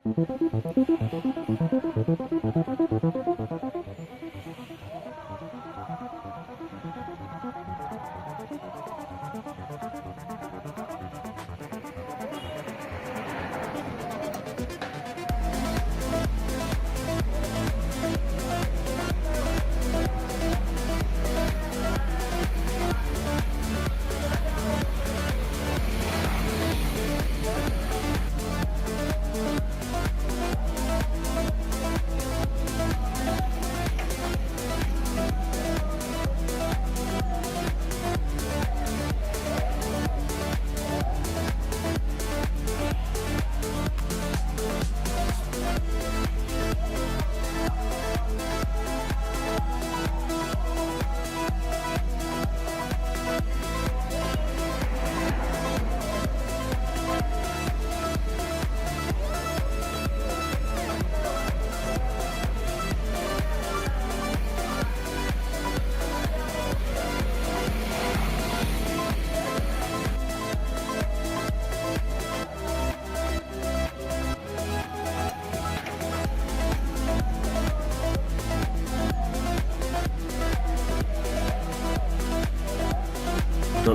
Untuk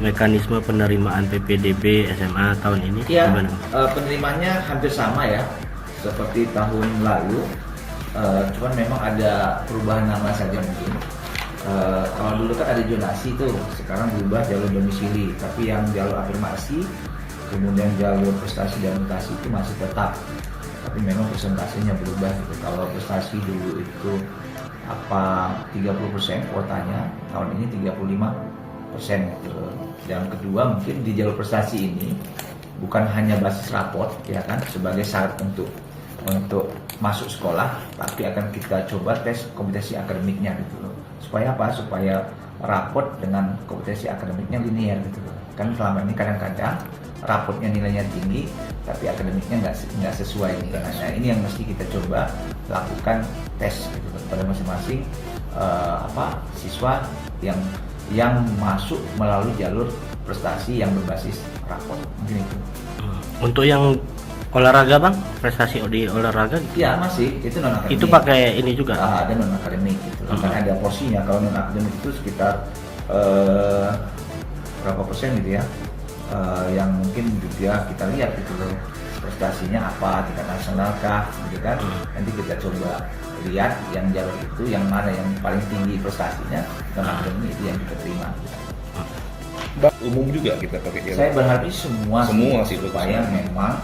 mekanisme penerimaan PPDB SMA tahun ini ya, gimana? Penerimaannya hampir sama ya seperti tahun lalu, cuman memang ada perubahan nama saja mungkin. Kalau dulu kan ada zonasi tuh, sekarang berubah jalur domisili, tapi yang jalur afirmasi kemudian jalur prestasi dan mutasi itu masih tetap, tapi memang persentasenya berubah gitu. Kalau prestasi dulu itu 30% kuotanya, tahun ini 35% gitu. Yang kedua, mungkin di jalur prestasi ini bukan hanya basis raport ya kan sebagai syarat untuk masuk sekolah, tapi akan kita coba tes kompetensi akademiknya gitu loh. Supaya apa? Supaya raport dengan kompetensi akademiknya linear gitu loh. Kan selama ini kadang-kadang raportnya nilainya tinggi tapi akademiknya nggak sesuai gitu. Nah, ini yang mesti kita coba lakukan tes gitu pada masing-masing siswa yang masuk melalui jalur prestasi yang berbasis raport, mungkin itu. Untuk yang olahraga bang, prestasi di olahraga gitu? Ya masih, itu non akademik. Itu pakai ini juga? Ada non akademik gitu. Kan ada porsinya. Kalau non akademik itu sekitar berapa persen gitu ya, yang mungkin juga kita lihat gitu loh, prestasinya apa, tingkat nasional kah gitu kan. Nanti kita coba lihat yang jalur itu yang mana yang paling tinggi prestasinya, non akademik itu yang kita terima. Umum juga kita pakai jalur. Saya berharap semua sih supaya memang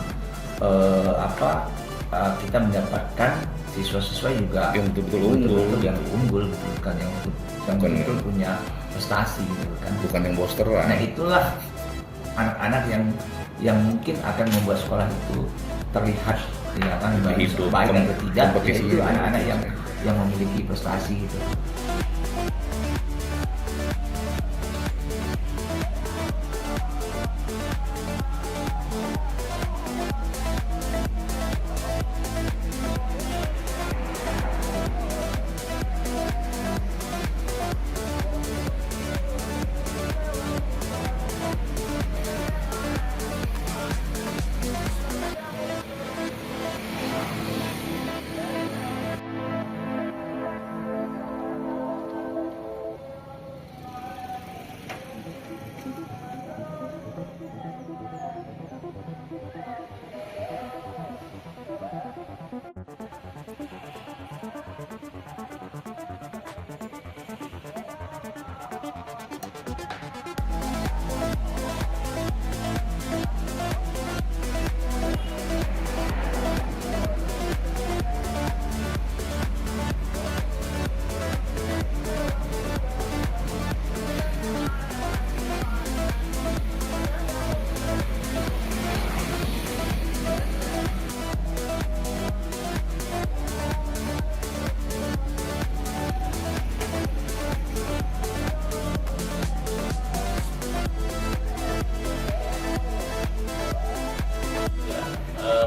kita mendapatkan siswa-siswa juga yang betul-betul yang unggul gitu kan, yang betul punya prestasi gitu kan, bukan yang bosteran. Nah itulah anak-anak yang mungkin akan membuat sekolah itu terlihat ya kan baik atau tidak, itu anak-anak yang memiliki prestasi gitu.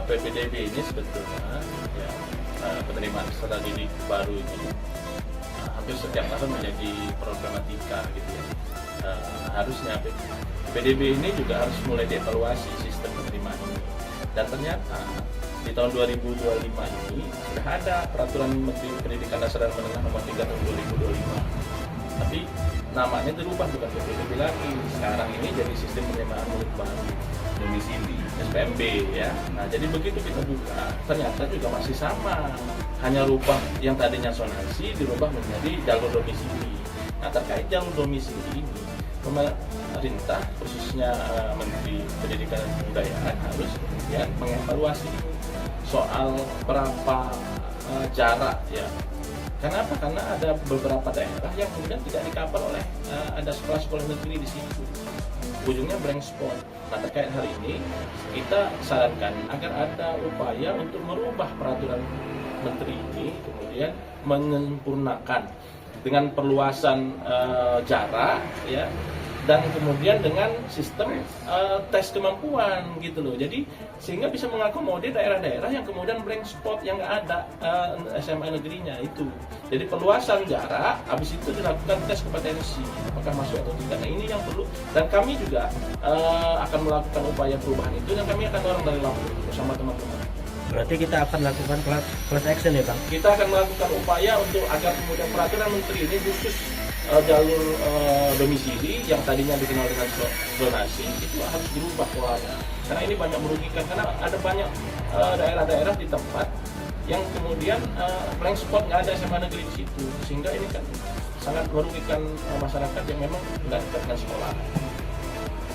PPDB ini sebetulnya ya, penerimaan peserta didik baru ini hampir setiap tahun menjadi problematika gitu ya. Harusnya PPDB ini juga harus mulai dievaluasi sistem penerimaan ini. Dan ternyata di tahun 2025 ini sudah ada peraturan Menteri Pendidikan Dasar dan Menengah nomor 3 tahun 2025. Tapi namanya dirubah, bukan PPDB lagi. Sekarang ini jadi sistem penerimaan murid baru, domisili, SPMB ya. Nah, jadi begitu kita buka, ternyata juga masih sama. Hanya rubah yang tadinya zonasi dirubah menjadi jalur domisili. Nah, terkait jalur domisili ini, pemerintah khususnya Menteri Pendidikan dan Kebudayaan harus kemudian mengevaluasi soal berapa jarak ya. Kenapa? Karena ada beberapa daerah yang kemudian tidak di-cover oleh ada sekolah-sekolah negeri di situ. Ujungnya blank spot. Nah, terkait hal ini kita sarankan agar ada upaya untuk merubah peraturan menteri ini, kemudian menyempurnakan dengan perluasan jarak ya, dan kemudian dengan sistem tes kemampuan gitu loh. Jadi sehingga bisa mengakomodir daerah-daerah yang kemudian blank spot yang nggak ada SMA negerinya itu. Jadi perluasan jarak, habis itu dilakukan tes kompetensi apakah masuk atau tidak. Nah, ini yang perlu, dan kami juga akan melakukan upaya perubahan itu, dan kami akan dorong dari Lampung bersama teman-teman. Berarti kita akan lakukan class action ya Bang? Kita akan melakukan upaya untuk agar kemudian peraturan menteri ini khusus jalur domisili yang tadinya dikenal dengan zonasi itu harus dirubah polanya, karena ini banyak merugikan, karena ada banyak daerah-daerah di tempat yang kemudian blank spot nggak ada SMA negeri di situ, sehingga ini kan sangat merugikan masyarakat yang memang nggak dekat dengan sekolah.